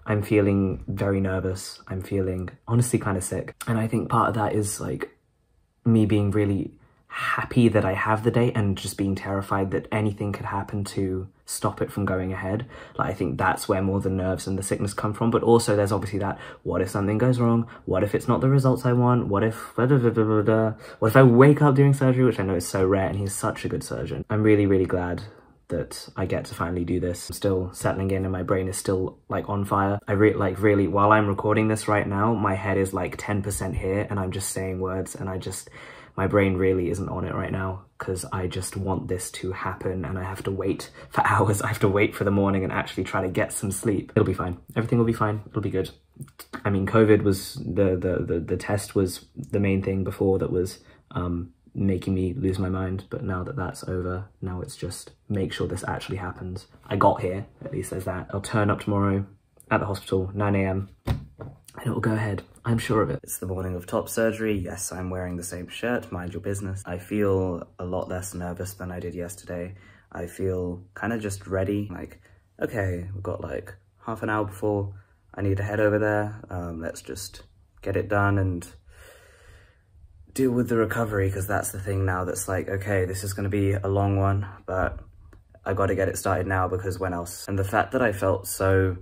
I'm feeling very nervous. I'm feeling honestly kind of sick. And I think part of that is like me being really happy that I have the date and just being terrified that anything could happen to stop it from going ahead. Like, I think that's where more the nerves and the sickness come from. But also there's obviously that, what if something goes wrong? What if it's not the results I want? What if what if I wake up doing surgery, which I know is so rare, and he's such a good surgeon. I'm really, really glad that I get to finally do this. I'm still settling in and my brain is still like on fire. I really, while I'm recording this right now, my head is like 10% here and I'm just saying words, and my brain really isn't on it right now because I just want this to happen and I have to wait for hours. I have to wait for the morning and actually try to get some sleep. It'll be fine. Everything will be fine. It'll be good. I mean, COVID was the test was the main thing before that was making me lose my mind, but now that that's over, now it's just make sure this actually happens. I got here, at least there's that. I'll turn up tomorrow at the hospital, 9 AM, and it will go ahead. I'm sure of it. It's the morning of top surgery. Yes, I'm wearing the same shirt, mind your business. I feel a lot less nervous than I did yesterday. I feel kind of just ready. Like, okay, we've got like half an hour before I need to head over there. Let's just get it done and deal with the recovery, because that's the thing now that's like, okay, this is going to be a long one, but I got to get it started now, because when else? And the fact that I felt so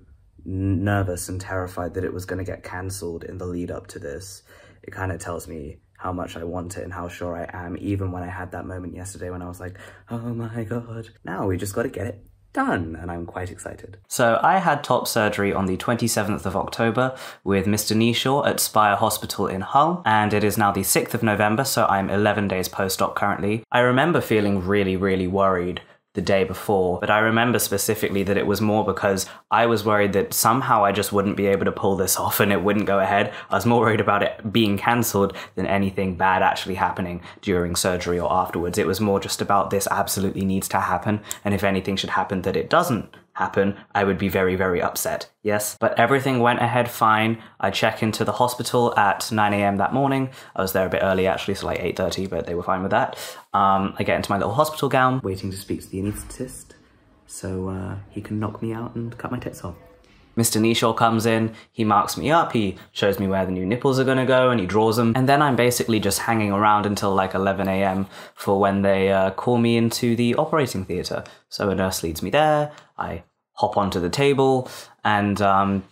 nervous and terrified that it was going to get cancelled in the lead up to this, it kind of tells me how much I want it and how sure I am, even when I had that moment yesterday when I was like, oh my god, now we just got to get it done, and I'm quite excited. So I had top surgery on the 27th of October with Mr. Kneeshaw at Spire Hospital in Hull, and it is now the 6th of November, so I'm 11 days post-op currently. I remember feeling really, really worried the day before, but I remember specifically that it was more because I was worried that somehow I just wouldn't be able to pull this off and it wouldn't go ahead. I was more worried about it being cancelled than anything bad actually happening during surgery or afterwards. It was more just about this absolutely needs to happen, and if anything should happen that it doesn't happen, I would be very, very upset. Yes, but everything went ahead fine. I check into the hospital at 9 AM that morning. I was there a bit early actually, so like 8:30, but they were fine with that. I get into my little hospital gown, waiting to speak to the anaesthetist so he can knock me out and cut my tits off. Mr. Kneeshaw comes in, he marks me up, he shows me where the new nipples are gonna go, and he draws them. And then I'm basically just hanging around until like 11 AM for when they call me into the operating theatre. So a nurse leads me there, I hop onto the table, and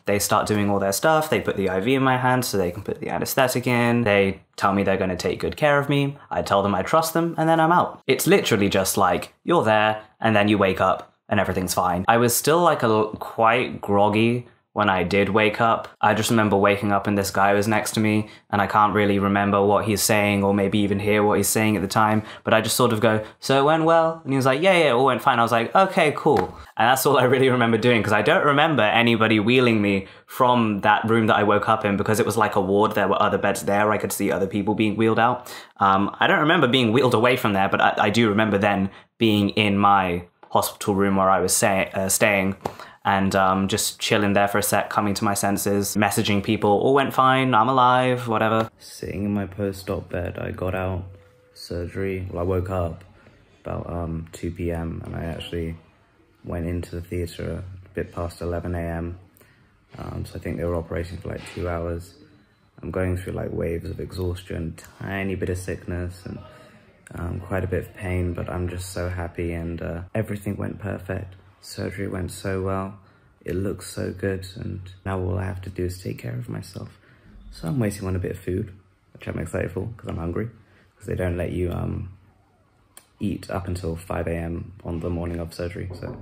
they start doing all their stuff. They put the IV in my hand so they can put the anesthetic in. They tell me they're gonna take good care of me. I tell them I trust them, and then I'm out. It's literally just like, you're there, and then you wake up, and everything's fine. I was still like quite groggy when I did wake up. I just remember waking up and this guy was next to me, and I can't really remember what he's saying or maybe even hear what he's saying at the time, but I just sort of go, so it went well? And he was like, yeah, it all went fine. I was like, okay, cool. And that's all I really remember doing, because I don't remember anybody wheeling me from that room that I woke up in, because it was like a ward. There were other beds there. I could see other people being wheeled out. I don't remember being wheeled away from there, but I do remember then being in my hospital room where I was staying, and just chilling there for a sec, coming to my senses, messaging people, all went fine, I'm alive, whatever. Sitting in my post-op bed, I got out surgery. Well, I woke up about 2 PM, and I actually went into the theatre a bit past 11 AM. So I think they were operating for like 2 hours. I'm going through like waves of exhaustion, tiny bit of sickness, and quite a bit of pain, but I'm just so happy, and everything went perfect. Surgery went so well, it looks so good, and now all I have to do is take care of myself. So I'm waiting on a bit of food, which I'm excited for, because I'm hungry, because they don't let you eat up until 5 AM on the morning of surgery, so.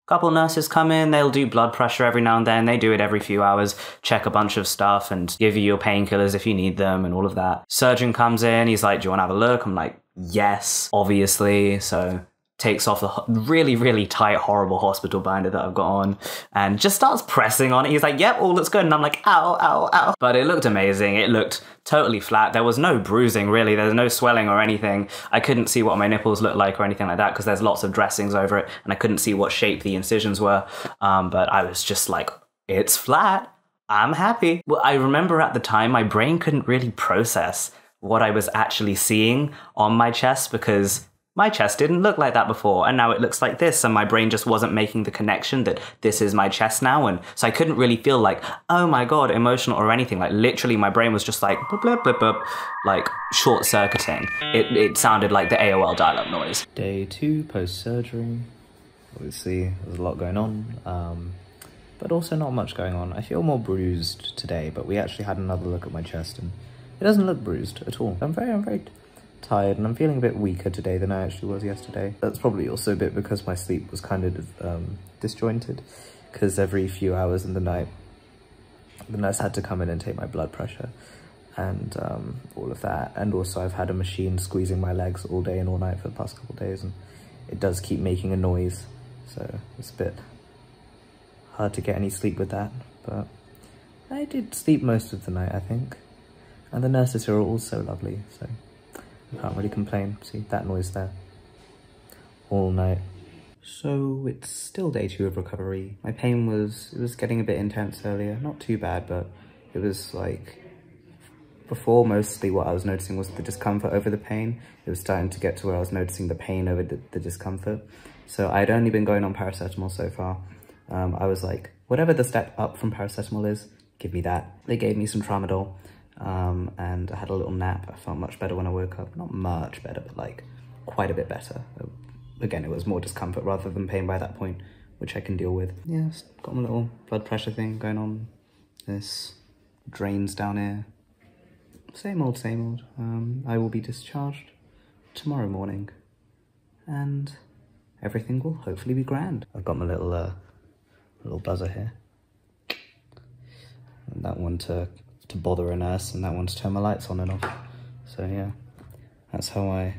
Couple nurses come in, they'll do blood pressure every now and then, they do it every few hours, check a bunch of stuff and give you your painkillers if you need them and all of that. Surgeon comes in, he's like, do you want to have a look? I'm like, yes, obviously. So takes off the really, really tight, horrible hospital binder that I've got on and just starts pressing on it. He's like, yep, all looks good. And I'm like, ow, ow, ow. But it looked amazing. It looked totally flat. There was no bruising, really. There's no swelling or anything. I couldn't see what my nipples looked like or anything like that, because there's lots of dressings over it, and I couldn't see what shape the incisions were. But I was just like, it's flat. I'm happy. Well, I remember at the time, my brain couldn't really process what I was actually seeing on my chest, because my chest didn't look like that before, and now it looks like this, and my brain just wasn't making the connection that this is my chest now, and so I couldn't really feel like, oh my god, emotional or anything. Like, literally my brain was just like, blip, blip, blip, blip, like, short-circuiting. It sounded like the AOL dial-up noise. Day 2 post-surgery. Obviously, there's a lot going on, but also not much going on. I feel more bruised today, but we actually had another look at my chest, and it doesn't look bruised at all. I'm very tired, and I'm feeling a bit weaker today than I actually was yesterday. That's probably also a bit because my sleep was kind of disjointed, because every few hours in the night, the nurse had to come in and take my blood pressure and all of that. And also I've had a machine squeezing my legs all day and all night for the past couple of days, and it does keep making a noise, so it's a bit hard to get any sleep with that. But I did sleep most of the night, I think, and the nurses here are all so lovely, so I can't really complain. See, that noise there. All night. So it's still day 2 of recovery. My pain was getting a bit intense earlier. Not too bad, but it was like, before mostly what I was noticing was the discomfort over the pain. It was starting to get to where I was noticing the pain over the discomfort. So I'd only been going on paracetamol so far. I was like, whatever the step up from paracetamol is, give me that. They gave me some tramadol. And I had a little nap. I felt much better when I woke up. Not much better, but like quite a bit better. Again, it was more discomfort rather than pain by that point, which I can deal with. Yeah, got my little blood pressure thing going on. This drains down here. Same old, same old. I will be discharged tomorrow morning, and everything will hopefully be grand. I've got my little buzzer here. And that one to bother a nurse, and that one to turn my lights on and off. So yeah, that's how I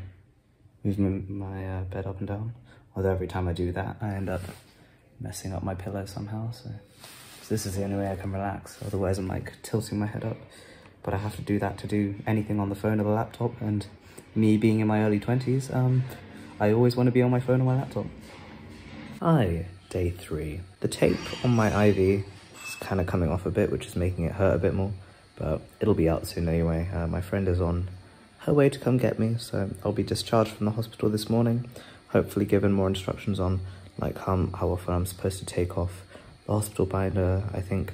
move my bed up and down. Although every time I do that, I end up messing up my pillow somehow. So this is the only way I can relax. Otherwise I'm like tilting my head up. But I have to do that to do anything on the phone or the laptop. And me being in my early 20s, I always want to be on my phone or my laptop. Hi, day 3. The tape on my IV is kind of coming off a bit, which is making it hurt a bit more. But it'll be out soon anyway. My friend is on her way to come get me, so I'll be discharged from the hospital this morning, hopefully given more instructions on like how often I'm supposed to take off the hospital binder, I think,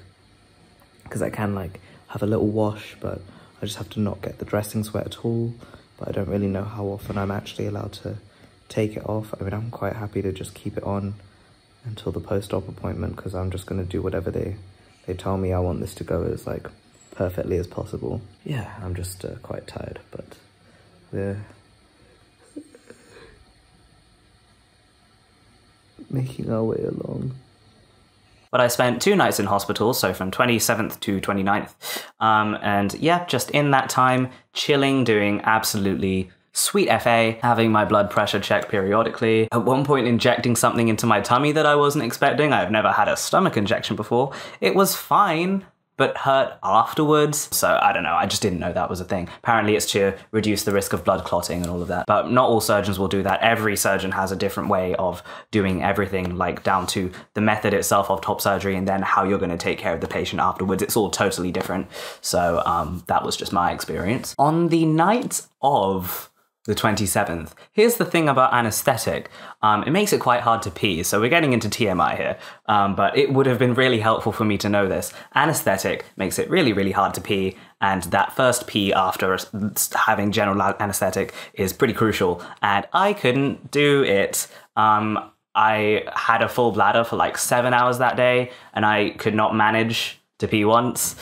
because I can like have a little wash, but I just have to not get the dressings wet at all. But I don't really know how often I'm actually allowed to take it off. I mean, I'm quite happy to just keep it on until the post-op appointment, because I'm just going to do whatever they tell me. I want this to go as like perfectly as possible. Yeah, I'm just quite tired, but we're making our way along. But I spent 2 nights in hospital, so from 27th to 29th. And yeah, just in that time, chilling, doing absolutely sweet FA, having my blood pressure checked periodically. At one point injecting something into my tummy that I wasn't expecting. I've never had a stomach injection before. It was fine, but hurt afterwards. So I don't know, I just didn't know that was a thing. Apparently it's to reduce the risk of blood clotting and all of that. But not all surgeons will do that. Every surgeon has a different way of doing everything, like down to the method itself of top surgery and then how you're gonna take care of the patient afterwards. It's all totally different. So that was just my experience. On the night of the 27th. Here's the thing about anesthetic. It makes it quite hard to pee, so we're getting into TMI here, but it would have been really helpful for me to know this. Anesthetic makes it really, really hard to pee, and that first pee after having general anesthetic is pretty crucial, and I couldn't do it. I had a full bladder for like 7 hours that day, and I could not manage to pee once.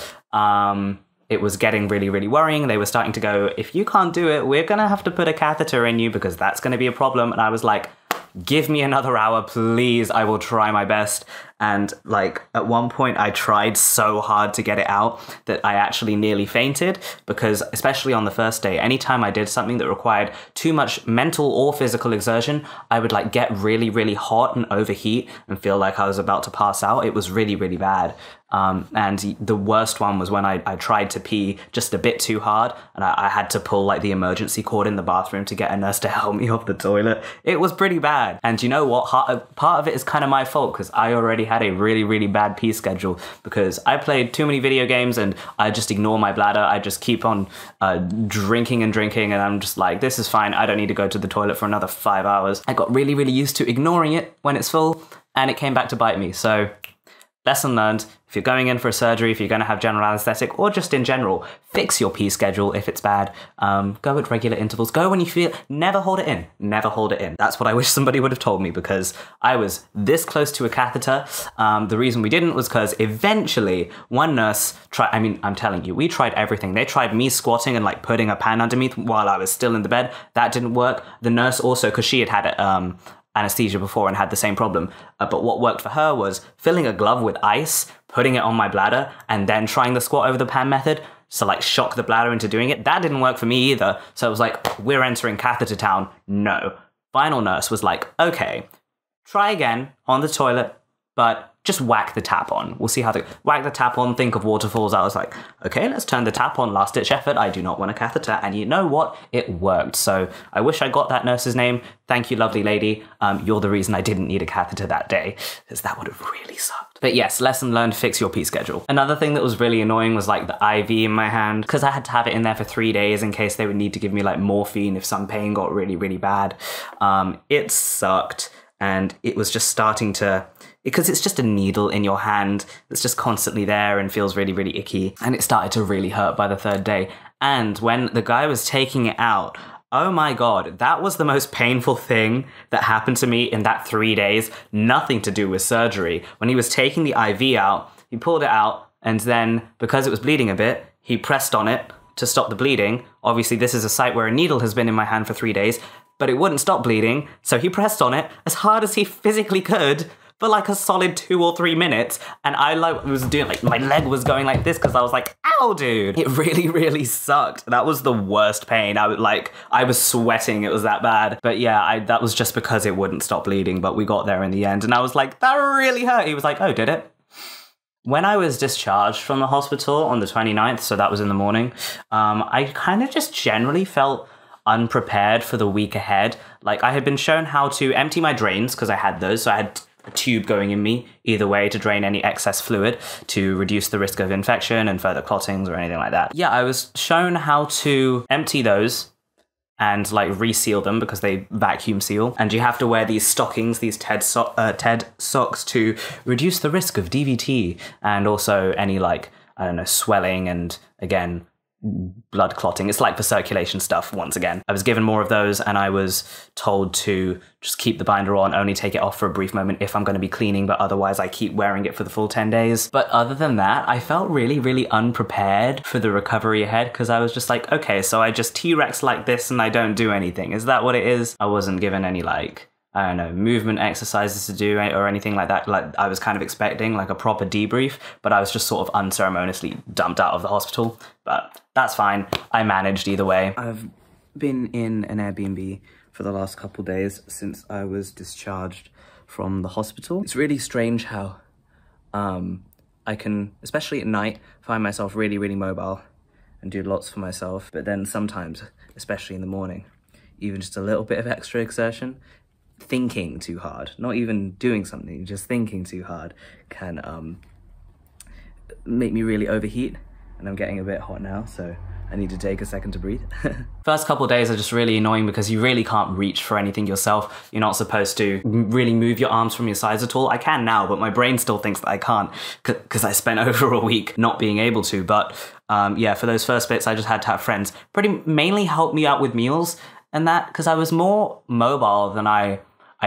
It was getting really, really worrying. They were starting to go, if you can't do it, we're gonna have to put a catheter in you because that's gonna be a problem. And I was like, give me another hour, please. I will try my best. And like at one point I tried so hard to get it out that I actually nearly fainted, because especially on the first day, anytime I did something that required too much mental or physical exertion, I would like get really, really hot and overheat and feel like I was about to pass out. It was really, really bad. And the worst one was when I tried to pee just a bit too hard, and I had to pull like the emergency cord in the bathroom to get a nurse to help me off the toilet. It was pretty bad. And you know what? Part of it is kind of my fault because I already had a really, really bad pee schedule because I played too many video games and I just ignore my bladder. I just keep on drinking and drinking, and I'm just like, this is fine. I don't need to go to the toilet for another 5 hours. I got really, really used to ignoring it when it's full, and it came back to bite me. So lesson learned, if you're going in for a surgery, if you're going to have general anesthetic, or just in general, fix your pee schedule if it's bad. Go at regular intervals. Go when you feel, never hold it in. Never hold it in. That's what I wish somebody would have told me, because I was this close to a catheter. The reason we didn't was because eventually one nurse tried, I mean, I'm telling you, we tried everything. They tried me squatting and like putting a pan underneath while I was still in the bed. That didn't work. The nurse also, because she had anesthesia before and had the same problem. But what worked for her was filling a glove with ice, putting it on my bladder, and then trying the squat over the pan method. So like shock the bladder into doing it. That didn't work for me either. So it was like, we're entering catheter town. No. Final nurse was like, okay, try again on the toilet, but just whack the tap on. We'll see how whack the tap on, think of waterfalls. I was like, okay, let's turn the tap on, last ditch effort. I do not want a catheter. And you know what? It worked. So I wish I got that nurse's name. Thank you, lovely lady. You're the reason I didn't need a catheter that day, because that would have really sucked. But yes, lesson learned, fix your pee schedule. Another thing that was really annoying was like the IV in my hand, because I had to have it in there for 3 days in case they would need to give me like morphine if some pain got really, really bad. It sucked. And it was just starting to, because it's just a needle in your hand that's just constantly there and feels really, really icky. And it started to really hurt by the 3rd day. And when the guy was taking it out, oh my God, that was the most painful thing that happened to me in that 3 days. Nothing to do with surgery. When he was taking the IV out, he pulled it out, and then because it was bleeding a bit, he pressed on it to stop the bleeding. Obviously, this is a site where a needle has been in my hand for 3 days, but it wouldn't stop bleeding, so he pressed on it as hard as he physically could for like a solid 2 or 3 minutes, and I like was doing like, my leg was going like this because I was like, ow dude. It really, really sucked. That was the worst pain. I was sweating, it was that bad. But yeah, that was just because it wouldn't stop bleeding, but we got there in the end, and I was like, that really hurt. He was like, oh, did it? When I was discharged from the hospital on the 29th, so that was in the morning, I kind of just generally felt unprepared for the week ahead. Like, I had been shown how to empty my drains, because I had those, so I had a tube going in me either way to drain any excess fluid to reduce the risk of infection and further clottings or anything like that. Yeah, I was shown how to empty those and like reseal them because they vacuum seal, and you have to wear these stockings, these TED socks to reduce the risk of DVT and also any like, I don't know, swelling and again, blood clotting. It's like for circulation stuff once again. I was given more of those, and I was told to just keep the binder on, only take it off for a brief moment if I'm going to be cleaning, but otherwise I keep wearing it for the full 10 days. But other than that, I felt really, really unprepared for the recovery ahead, because I was just like, okay, so I just T-Rex like this and I don't do anything. Is that what it is? I wasn't given any like, I don't know, movement exercises to do or anything like that. Like I was kind of expecting like a proper debrief, but I was just sort of unceremoniously dumped out of the hospital. But that's fine. I managed either way. I've been in an Airbnb for the last couple days since I was discharged from the hospital. It's really strange how I can, especially at night, find myself really, really mobile and do lots for myself. But then sometimes, especially in the morning, even just a little bit of extra exertion, thinking too hard, not even doing something, just thinking too hard can make me really overheat, and I'm getting a bit hot now, so I need to take a second to breathe. First couple of days are just really annoying because you really can't reach for anything yourself. You're not supposed to really move your arms from your sides at all. I can now, but my brain still thinks that I can't because I spent over a week not being able to. But yeah, for those first bits, I just had to have friends mainly help me out with meals and that, because I was more mobile than I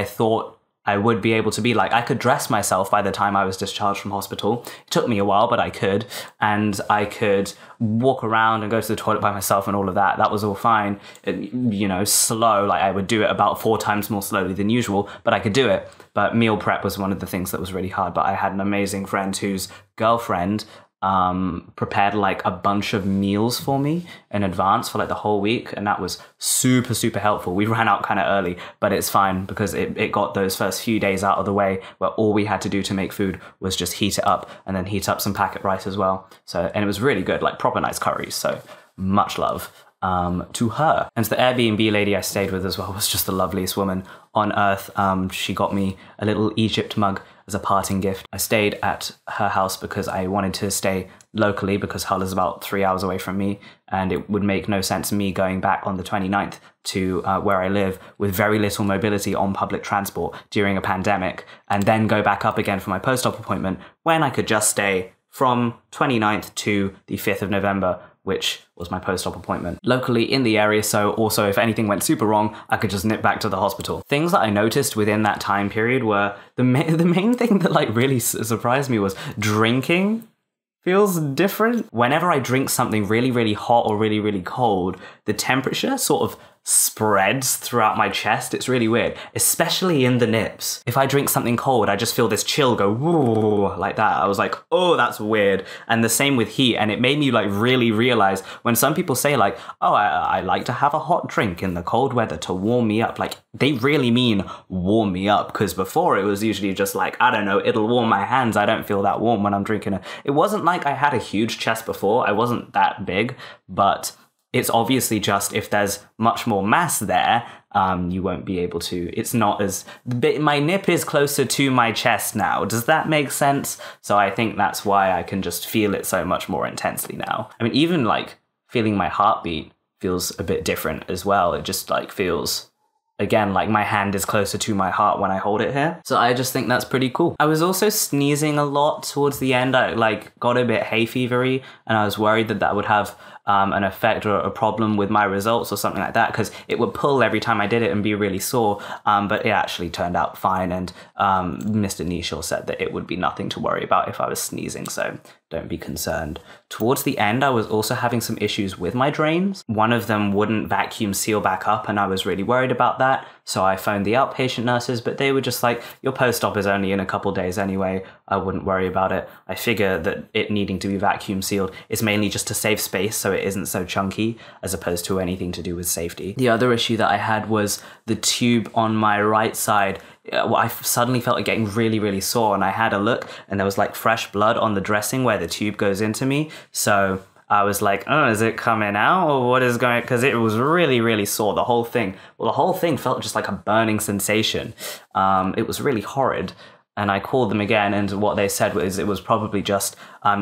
thought I would be able to be. Like, I could dress myself by the time I was discharged from hospital. It took me a while, but I could. And I could walk around and go to the toilet by myself and all of that. That was all fine. You know, slow. Like, I would do it about 4 times more slowly than usual, but I could do it. But meal prep was one of the things that was really hard. But I had an amazing friend whose girlfriend prepared like a bunch of meals for me in advance for like the whole week, and that was super, super helpful. We ran out kind of early, but it's fine because it got those first few days out of the way where all we had to do to make food was just heat it up and then heat up some packet rice as well. So, and it was really good, like proper nice curries. So much love to her. And the Airbnb lady I stayed with as well was just the loveliest woman on earth. She got me a little Egypt mug as a parting gift. I stayed at her house because I wanted to stay locally, because Hull is about 3 hours away from me, and it would make no sense me going back on the 29th to where I live with very little mobility on public transport during a pandemic, and then go back up again for my post-op appointment when I could just stay from 29th to the 5th of November, which was my post-op appointment, locally in the area. So also, if anything went super wrong, I could just nip back to the hospital. Things that I noticed within that time period were the main thing that like really surprised me was drinking feels different. Whenever I drink something really, really hot or really, really cold, the temperature sort of spreads throughout my chest. It's really weird, especially in the nips. If I drink something cold, I just feel this chill go woo, like that. I was like, oh, that's weird. And the same with heat. And it made me like really realize when some people say like, oh, I like to have a hot drink in the cold weather to warm me up. Like they really mean warm me up, because before it was usually just like, I don't know, it'll warm my hands. I don't feel that warm when I'm drinking it. It wasn't like I had a huge chest before. I wasn't that big, but it's obviously just if there's much more mass there, you won't be able to. It's not as... My nip is closer to my chest now. Does that make sense? So I think that's why I can just feel it so much more intensely now. I mean, even like feeling my heartbeat feels a bit different as well. It just like feels... Again, like my hand is closer to my heart when I hold it here. So I just think that's pretty cool. I was also sneezing a lot towards the end. I like got a bit hay fevery, and I was worried that that would have an effect or a problem with my results or something like that, because it would pull every time I did it and be really sore. But it actually turned out fine, and Mr. Kneeshaw said that it would be nothing to worry about if I was sneezing, so don't be concerned. Towards the end, I was also having some issues with my drains. One of them wouldn't vacuum seal back up, and I was really worried about that. So I phoned the outpatient nurses, but they were just like, your post-op is only in a couple days anyway. I wouldn't worry about it. I figure that it needing to be vacuum sealed is mainly just to save space so it isn't so chunky, as opposed to anything to do with safety. The other issue that I had was the tube on my right side. I suddenly felt it getting really, really sore, and I had a look and there was like fresh blood on the dressing where the tube goes into me. So I was like, oh, is it coming out or what is going, because it was really, really sore, the whole thing. Well, the whole thing felt just like a burning sensation. It was really horrid. And I called them again, and what they said was it was probably just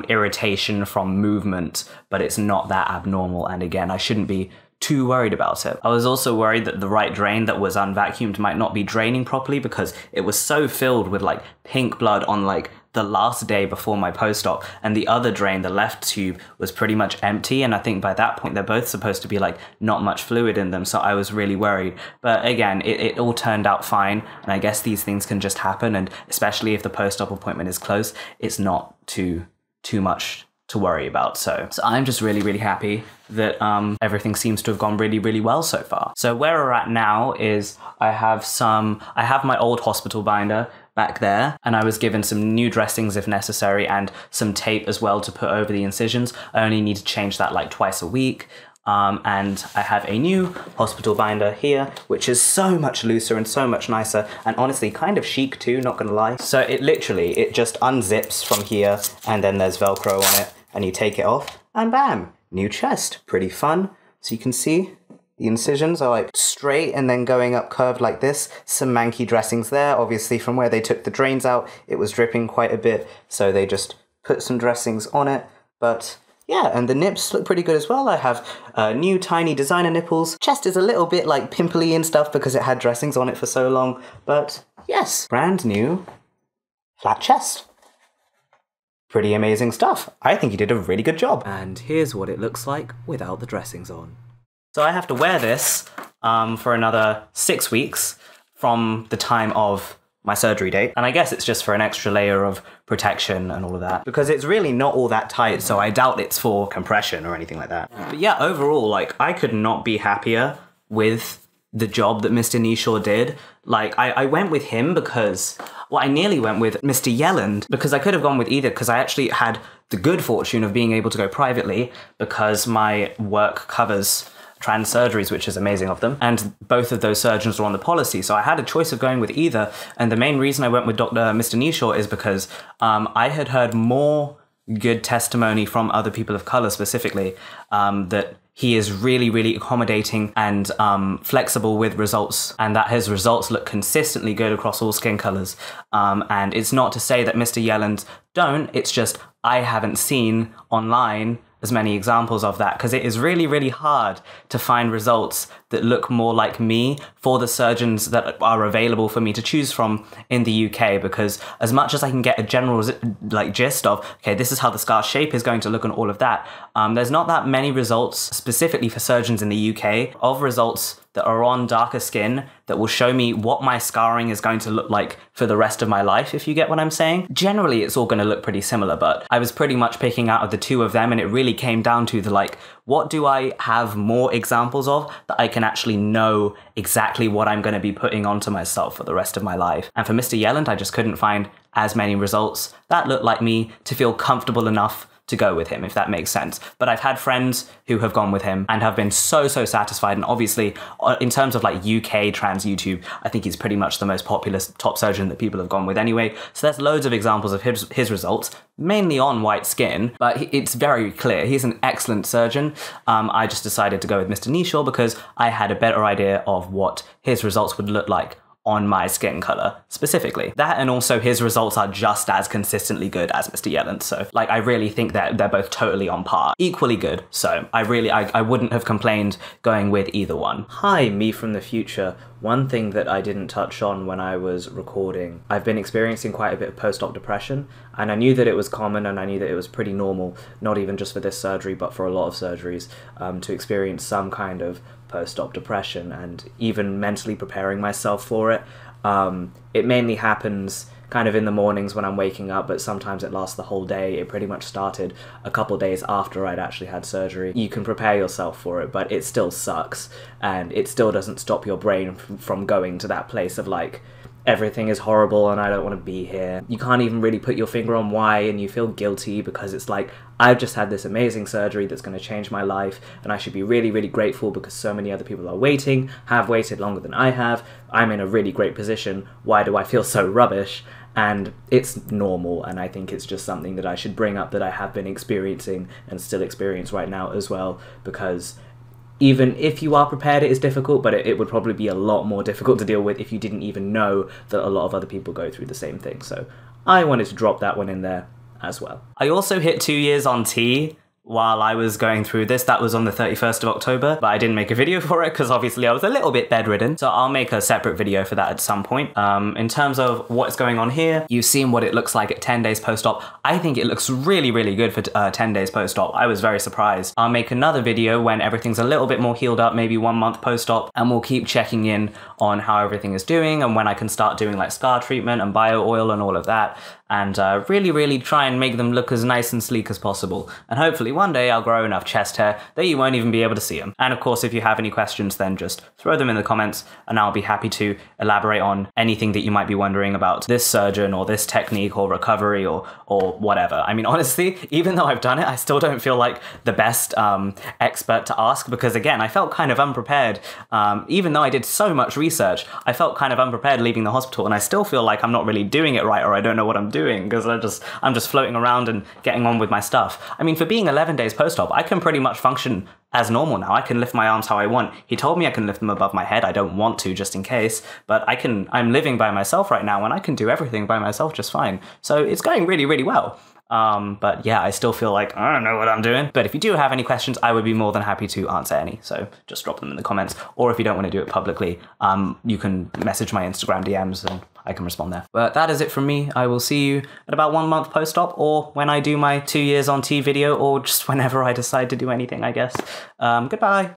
irritation from movement, but it's not that abnormal. And again, I shouldn't be too worried about it. I was also worried that the right drain that was unvacuumed might not be draining properly, because it was so filled with like pink blood on like the last day before my post-op, and the other drain, the left tube, was pretty much empty, and I think by that point they're both supposed to be like not much fluid in them, so I was really worried. But again, it all turned out fine, and I guess these things can just happen, and especially if the post-op appointment is close, it's not too much to worry about. So I'm just really, really happy that everything seems to have gone really, really well so far. So where we're at now is I have my old hospital binder back there, and I was given some new dressings if necessary, and some tape as well to put over the incisions. I only need to change that like twice a week. And I have a new hospital binder here, which is so much looser and so much nicer, and honestly kind of chic too, not gonna lie. So it just unzips from here, and then there's Velcro on it, and you take it off, and bam, new chest. Pretty fun. So you can see the incisions are like straight and then going up curved like this. Some manky dressings there. Obviously from where they took the drains out, it was dripping quite a bit, so they just put some dressings on it. But yeah, and the nips look pretty good as well. I have new tiny designer nipples. Chest is a little bit like pimply and stuff because it had dressings on it for so long. But yes, brand new flat chest. Pretty amazing stuff. I think you did a really good job. And here's what it looks like without the dressings on. So I have to wear this for another 6 weeks from the time of my surgery date. And I guess it's just for an extra layer of protection and all of that, because it's really not all that tight, so I doubt it's for compression or anything like that. But yeah, overall, like, I could not be happier with the job that Mr. Kneeshaw did. Like, I went with him because, well, I nearly went with Mr. Yelland, because I could have gone with either, because I actually had the good fortune of being able to go privately because my work covers trans surgeries, which is amazing of them, and both of those surgeons are on the policy, so I had a choice of going with either. And the main reason I went with Mr. Kneeshaw is because I had heard more good testimony from other people of color specifically, that he is really, really accommodating and flexible with results, and that his results look consistently good across all skin colors. And it's not to say that Mr. Yelland's don't, it's just I haven't seen online as many examples of that, because it is really, really hard to find results that look more like me for the surgeons that are available for me to choose from in the UK, because as much as I can get a general gist of, okay, this is how the scar shape is going to look and all of that, there's not that many results specifically for surgeons in the UK of results that are on darker skin that will show me what my scarring is going to look like for the rest of my life, if you get what I'm saying. Generally, it's all going to look pretty similar, but I was pretty much picking out of the two of them, and it really came down to the what do I have more examples of that I can actually know exactly what I'm going to be putting onto myself for the rest of my life. And for Mr. Yelland, I just couldn't find as many results that looked like me to feel comfortable enough to go with him, if that makes sense. But I've had friends who have gone with him and have been so satisfied. And obviously, in terms of UK trans YouTube, I think he's pretty much the most popular top surgeon that people have gone with anyway. So there's loads of examples of his results, mainly on white skin, but it's very clear. He's an excellent surgeon. I just decided to go with Mr. Kneeshaw because I had a better idea of what his results would look like on my skin color specifically. That, and also his results are just as consistently good as Mr. Yelland. So I really think that they're both totally on par, equally good. So I wouldn't have complained going with either one. Hi, me from the future. One thing that I didn't touch on when I was recording, I've been experiencing quite a bit of post-op depression, and I knew that it was common, and I knew that it was pretty normal, not even just for this surgery, but for a lot of surgeries, to experience some kind of post-op depression, and even mentally preparing myself for it. It mainly happens kind of in the mornings when I'm waking up, but sometimes it lasts the whole day. It pretty much started a couple days after I'd actually had surgery. You can prepare yourself for it, but it still sucks, and it still doesn't stop your brain from going to that place of everything is horrible and I don't want to be here. You can't even really put your finger on why, and you feel guilty because it's I've just had this amazing surgery that's going to change my life, and I should be really, really grateful because so many other people are waiting, have waited longer than I have. I'm in a really great position. Why do I feel so rubbish? And it's normal, and I think it's just something that I should bring up that I have been experiencing and still experience right now as well, because even if you are prepared, it is difficult, but it would probably be a lot more difficult to deal with if you didn't even know that a lot of other people go through the same thing. So I wanted to drop that one in there as well. I also hit 2 years on T while I was going through this. That was on the 31st of October, but I didn't make a video for it because obviously I was a little bit bedridden. So I'll make a separate video for that at some point. In terms of what's going on here, you've seen what it looks like at 10 days post-op. I think it looks really, really good for 10 days post-op. I was very surprised. I'll make another video when everything's a little bit more healed up, maybe 1 month post-op, and we'll keep checking in on how everything is doing and when I can start doing scar treatment and bio oil and all of that, and really, really try and make them look as nice and sleek as possible. And hopefully one day I'll grow enough chest hair that you won't even be able to see them. And of course, if you have any questions, then just throw them in the comments and I'll be happy to elaborate on anything that you might be wondering about this surgeon or this technique or recovery or whatever. I mean, honestly, even though I've done it, I still don't feel like the best expert to ask, because again, I felt kind of unprepared. Even though I did so much research, I felt kind of unprepared leaving the hospital, and I still feel like I'm not really doing it right, or I don't know what I'm doing, because I'm just floating around and getting on with my stuff. I mean, for being 11 days post-op, I can pretty much function as normal now. I can lift my arms how I want. He told me I can lift them above my head. I don't want to, just in case, but I'm living by myself right now, and I can do everything by myself just fine. So it's going really, really well. But yeah, I still feel like I don't know what I'm doing. But if you do have any questions, I would be more than happy to answer any. So just drop them in the comments. Or if you don't want to do it publicly, you can message my Instagram DMs and I can respond there. But that is it from me. I will see you at about 1 month post-op, or when I do my 2 years on T video, or just whenever I decide to do anything, I guess. Goodbye.